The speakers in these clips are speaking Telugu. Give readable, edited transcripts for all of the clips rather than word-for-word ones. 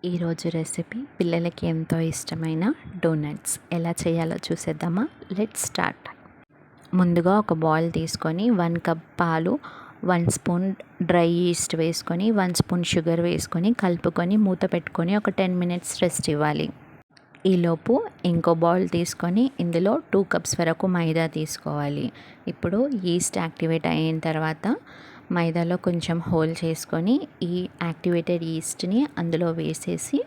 ఈరోజు రెసిపీ పిల్లలకి ఎంతో ఇష్టమైన డోనట్స్ ఎలా చేయాలో చూసేద్దామా. Let's start. ముందుగా ఒక బౌల్ తీసుకొని 1 కప్ పాలు, 1 స్పూన్ డ్రై ఈస్ట్ వేసుకొని 1 స్పూన్ షుగర్ వేసుకొని కలుపుకొని మూత పెట్టుకొని ఒక 10 మినిట్స్ రెస్ట్ ఇవ్వాలి. ఈలోపు ఇంకో బౌల్ తీసుకొని ఇందులో 2 కప్స్ వరకు మైదా తీసుకోవాలి. ఇప్పుడు ఈస్ట్ యాక్టివేట్ అయిన తర్వాత మైదాలో కొంచెం హోల్ చేసుకొని ఈ యాక్టివేటెడ్ ఈస్ట్ని అందులో వేసేసి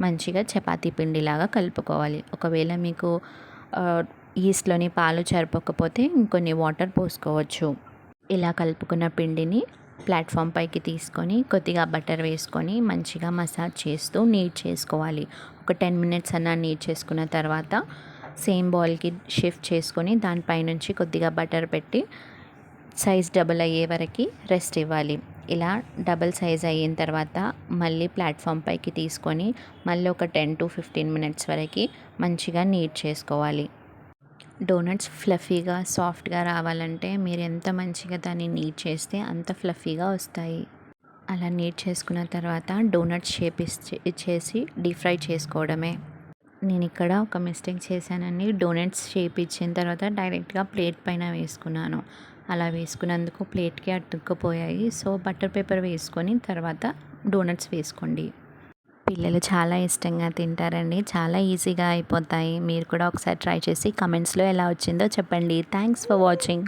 మంచిగా చపాతీ పిండిలాగా కలుపుకోవాలి. ఒకవేళ మీకు ఈస్ట్లోని పాలు సరిపోకపోతే ఇంకొన్ని వాటర్ పోసుకోవచ్చు. ఇలా కలుపుకున్న పిండిని ప్లాట్ఫామ్ పైకి తీసుకొని కొద్దిగా బటర్ వేసుకొని మంచిగా మసాజ్ చేస్తూ నీట్ చేసుకోవాలి. ఒక 10 మినిట్స్ అన్నా నీట్ చేసుకున్న తర్వాత సేమ్ బౌల్కి షిఫ్ట్ చేసుకొని దానిపైనుంచి కొద్దిగా బటర్ పెట్టి సైజ్ డబుల్ అయ్యే వరకు రెస్ట్ ఇవ్వాలి. ఇలా డబుల్ సైజ్ అయిన తర్వాత మళ్ళీ ప్లాట్ఫామ్ పైకి తీసుకొని మళ్ళీ ఒక 10 to 15 మినిట్స్ వరకు మంచిగా నీట్ చేసుకోవాలి. డోనట్స్ ఫ్లఫీగా సాఫ్ట్గా రావాలంటే మీరు ఎంత మంచిగా దాన్ని నీట్ చేస్తే అంత ఫ్లఫీగా వస్తాయి. అలా నీట్ చేసుకున్న తర్వాత డోనట్స్ షేప్ ఇచ్చేసి డీప్ ఫ్రై చేసుకోవడమే. నేను ఇక్కడ ఒక మిస్టేక్ చేశానండి. డోనట్స్ షేప్ ఇచ్చిన తర్వాత డైరెక్ట్గా ప్లేట్ పైన వేసుకున్నాను. అలా వేసుకున్నందుకు ప్లేట్కి అతుక్కుపోయాయి. సో బటర్ పేపర్ వేసుకొని తర్వాత డోనట్స్ వేసుకోండి. పిల్లలు చాలా ఇష్టంగా తింటారండి. చాలా ఈజీగా అయిపోతాయి. మీరు కూడా ఒకసారి ట్రై చేసి కమెంట్స్లో ఎలా వచ్చిందో చెప్పండి. Thanks for watching.